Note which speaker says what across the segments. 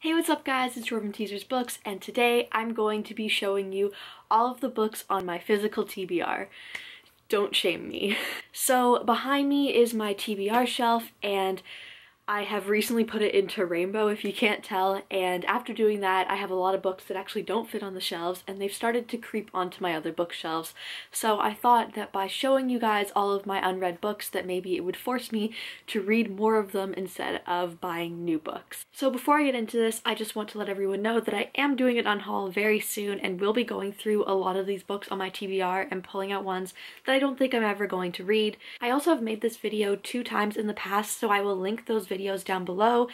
Speaker 1: Hey, what's up guys? It's Jordan Teasers Books, and today I'm going to be showing you all of the books on my physical TBR. Don't shame me. So behind me is my TBR shelf, and I have recently put it into rainbow, if you can't tell, and after doing that I have a lot of books that actually don't fit on the shelves, and they've started to creep onto my other bookshelves. So I thought that by showing you guys all of my unread books that maybe it would force me to read more of them instead of buying new books. So before I get into this, I just want to let everyone know that I am doing an unhaul very soon and will be going through a lot of these books on my TBR and pulling out ones that I don't think I'm ever going to read. I also have made this video 2 times in the past, so I will link those videos down below.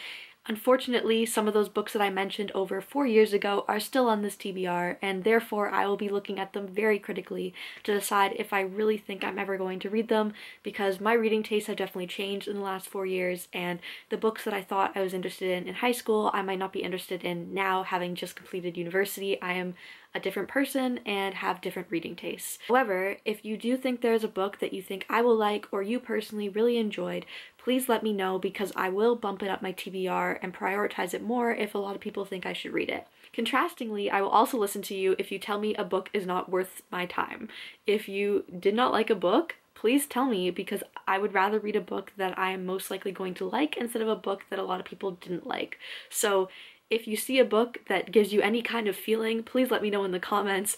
Speaker 1: Unfortunately, some of those books that I mentioned over 4 years ago are still on this TBR, and therefore I will be looking at them very critically to decide if I really think I'm ever going to read them, because my reading tastes have definitely changed in the last 4 years, and the books that I thought I was interested in high school, I might not be interested in now, having just completed university. I am a different person and have different reading tastes. However, if you do think there's a book that you think I will like or you personally really enjoyed, please let me know, because I will bump it up my TBR and prioritize it more if a lot of people think I should read it. Contrastingly, I will also listen to you if you tell me a book is not worth my time. If you did not like a book, please tell me, because I would rather read a book that I am most likely going to like instead of a book that a lot of people didn't like. So if you see a book that gives you any kind of feeling, please let me know in the comments,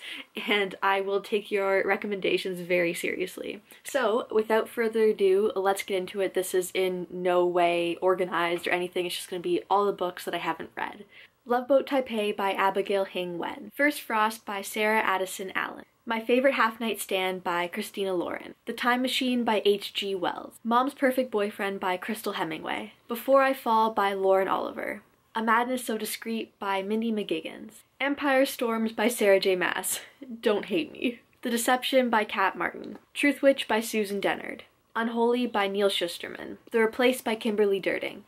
Speaker 1: and I will take your recommendations very seriously. So without further ado, let's get into it. This is in no way organized or anything. It's just going to be all the books that I haven't read. Love Boat Taipei by Abigail Hing Wen. First Frost by Sarah Addison Allen. My Favorite Half-Night Stand by Christina Lauren. The Time Machine by H.G. Wells. Mom's Perfect Boyfriend by Crystal Hemingway. Before I Fall by Lauren Oliver. A Madness So Discreet by Mindy McGiggins. Empire Storms by Sarah J. Maas. Don't hate me. The Deception by Kat Martin. Truth Witch by Susan Dennard. Unholy by Neil Shusterman. The Replaced by Kimberly Durding.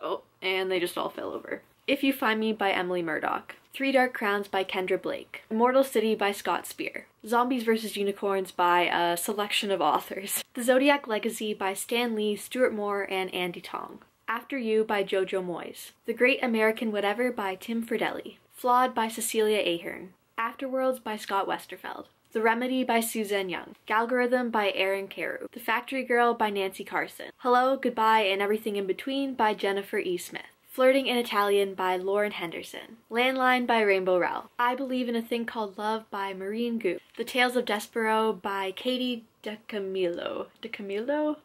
Speaker 1: Oh, and they just all fell over. If You Find Me by Emily Murdoch. Three Dark Crowns by Kendra Blake. Immortal City by Scott Speer. Zombies vs. Unicorns by a selection of authors. The Zodiac Legacy by Stan Lee, Stuart Moore, and Andy Tong. After You by Jojo Moyes. The Great American Whatever by Tim Fridelli. Flawed by Cecilia Ahern. Afterworlds by Scott Westerfeld. The Remedy by Suzanne Young. Galgorithm by Erin Carew. The Factory Girl by Nancy Carson. Hello, Goodbye, and Everything in Between by Jennifer E. Smith. Flirting in Italian by Lauren Henderson. Landline by Rainbow Rowell. I Believe in a Thing Called Love by Maureen Goop. The Tales of Despero by Katie DeCamillo. DeCamillo?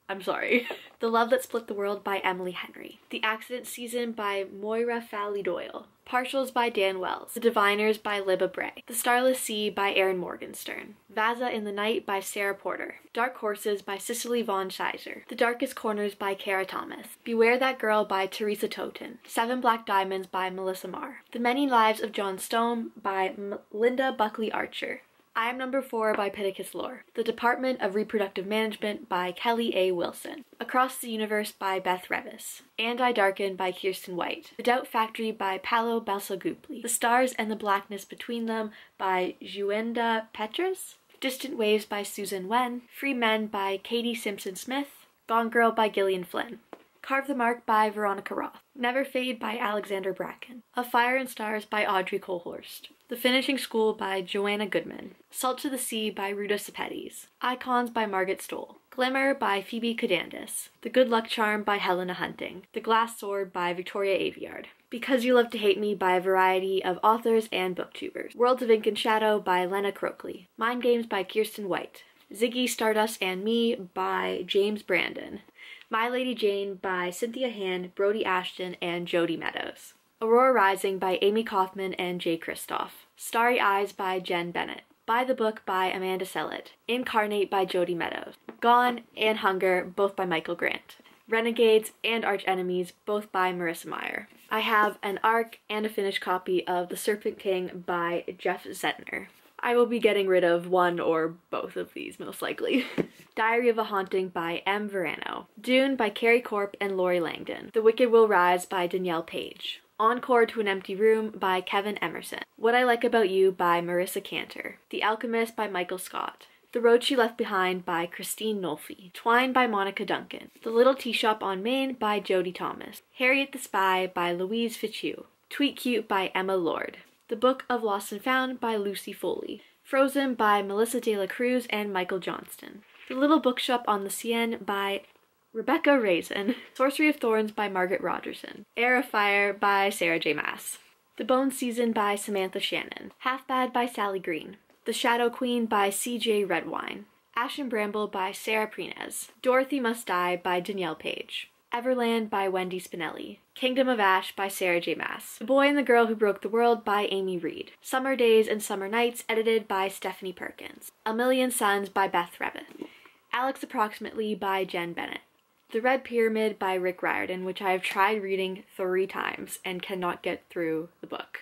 Speaker 1: I'm sorry. The Love That Split the World by Emily Henry. The Accident Season by Moira Fowley Doyle. Partials by Dan Wells. The Diviners by Libba Bray. The Starless Sea by Erin Morgenstern. Vaza in the Night by Sarah Porter. Dark Horses by Cicely Von Scheiser. The Darkest Corners by Kara Thomas. Beware That Girl by Teresa Toten. 7 Black Diamonds by Melissa Marr. The Many Lives of John Stone by Linda Buckley Archer. I Am Number 4 by Pittacus Lore. The Department of Reproductive Management by Kelly A. Wilson. Across the Universe by Beth Revis. And I Darken by Kirsten White. The Doubt Factory by Paolo Balsagupli. The Stars and the Blackness Between Them by Juenda Petrus. Distant Waves by Susan Wen. Free Men by Katie Simpson Smith. Gone Girl by Gillian Flynn. Carve the Mark by Veronica Roth. Never Fade by Alexander Bracken. Of Fire and Stars by Audrey Colhorst. The Finishing School by Joanna Goodman. Salt to the Sea by Ruta Sepetys. Icons by Margaret Stoll. Glimmer by Phoebe Cadandis. The Good Luck Charm by Helena Hunting. The Glass Sword by Victoria Aveyard. Because You Love to Hate Me by a variety of authors and booktubers. Worlds of Ink and Shadow by Lena Crookley. Mind Games by Kirsten White. Ziggy, Stardust, and Me by James Brandon. My Lady Jane by Cynthia Hand, Brody Ashton, and Jody Meadows. Aurora Rising by Amy Kaufman and Jay Kristoff. Starry Eyes by Jen Bennett. Buy the Book by Amanda Sellett. Incarnate by Jody Meadows. Gone and Hunger, both by Michael Grant. Renegades and Arch Enemies, both by Marissa Meyer. I have an ARC and a finished copy of The Serpent King by Jeff Zentner. I will be getting rid of one or both of these, most likely. Diary of a Haunting by M. Verano. Dune by Carrie Corp and Lori Langdon. The Wicked Will Rise by Danielle Page. Encore to an Empty Room by Kevin Emerson. What I Like About You by Marissa Cantor. The Alchemist by Michael Scott. The Road She Left Behind by Christine Nolfi. Twine by Monica Duncan. The Little Tea Shop on Main by Jodie Thomas. Harriet the Spy by Louise Fitzhugh. Tweet Cute by Emma Lord. The Book of Lost and Found by Lucy Foley. Frozen by Melissa De La Cruz and Michael Johnston. The Little Bookshop on the Seine by Rebecca Raisin. Sorcery of Thorns by Margaret Rogerson. Heir of Fire by Sarah J. Maas. The Bone Season by Samantha Shannon. Half Bad by Sally Green. The Shadow Queen by C.J. Redwine. Ash and Bramble by Sarah Prines. Dorothy Must Die by Danielle Page. Everland by Wendy Spinelli. Kingdom of Ash by Sarah J. Maas. The Boy and the Girl Who Broke the World by Amy Reed. Summer Days and Summer Nights edited by Stephanie Perkins. A Million Suns by Beth Rebbeth. Alex Approximately by Jen Bennett. The Red Pyramid by Rick Riordan, which I have tried reading 3 times and cannot get through the book.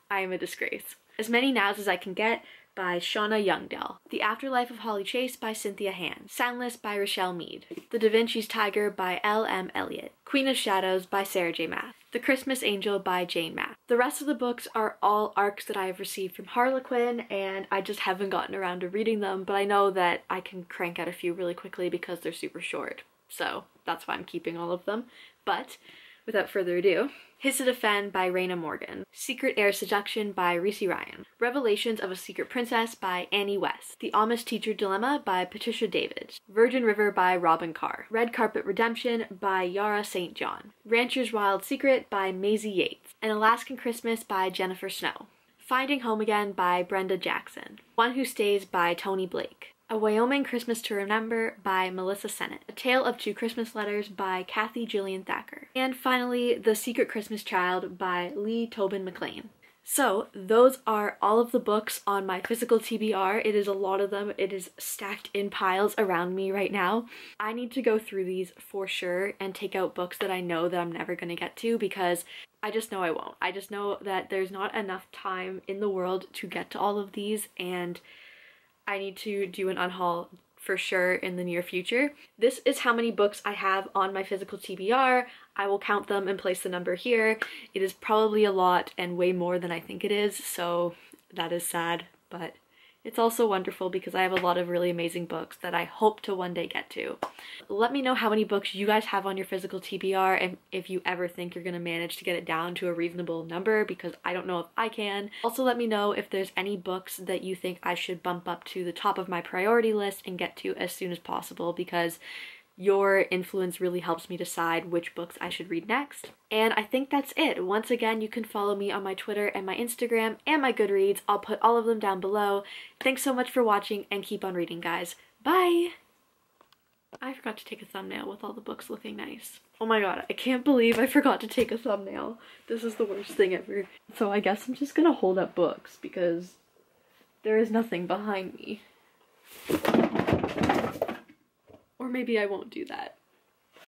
Speaker 1: I am a disgrace. As Many Nows as I Can Get by Shauna Youngdell. The Afterlife of Holly Chase by Cynthia Hand. Soundless by Rochelle Mead. The Da Vinci's Tiger by L.M. Elliott. Queen of Shadows by Sarah J. Maas. The Christmas Angel by Jane Maas. The rest of the books are all arcs that I have received from Harlequin, and I just haven't gotten around to reading them, but I know that I can crank out a few really quickly because they're super short. So that's why I'm keeping all of them. But without further ado, His to Defend by Raina Morgan. Secret Air Seduction by Reese Ryan. Revelations of a Secret Princess by Annie West. The Amish Teacher Dilemma by Patricia Davids. Virgin River by Robin Carr. Red Carpet Redemption by Yara St. John. Rancher's Wild Secret by Maisie Yates. An Alaskan Christmas by Jennifer Snow. Finding Home Again by Brenda Jackson. One Who Stays by Tony Blake. A Wyoming Christmas to Remember by Melissa Sennett. A Tale of Two Christmas Letters by Kathy Gillian Thacker. And finally, The Secret Christmas Child by Lee Tobin McLean. So those are all of the books on my physical TBR. It is a lot of them. It is stacked in piles around me right now. I need to go through these for sure and take out books that I know that I'm never going to get to because I just know I won't. I just know that there's not enough time in the world to get to all of these, and I need to do an unhaul for sure in the near future. This is how many books I have on my physical TBR. I will count them and place the number here. It is probably a lot and way more than I think it is, so that is sad, but it's also wonderful because I have a lot of really amazing books that I hope to one day get to. Let me know how many books you guys have on your physical TBR and if you ever think you're gonna manage to get it down to a reasonable number, because I don't know if I can. Also let me know if there's any books that you think I should bump up to the top of my priority list and get to as soon as possible, because your influence really helps me decide which books I should read next. And I think that's it. Once again, you can follow me on my Twitter and my Instagram and my Goodreads. I'll put all of them down below. Thanks so much for watching and keep on reading, guys. Bye! I forgot to take a thumbnail with all the books looking nice. Oh my god, I can't believe I forgot to take a thumbnail. This is the worst thing ever. So I guess I'm just gonna hold up books because there is nothing behind me. Or maybe I won't do that.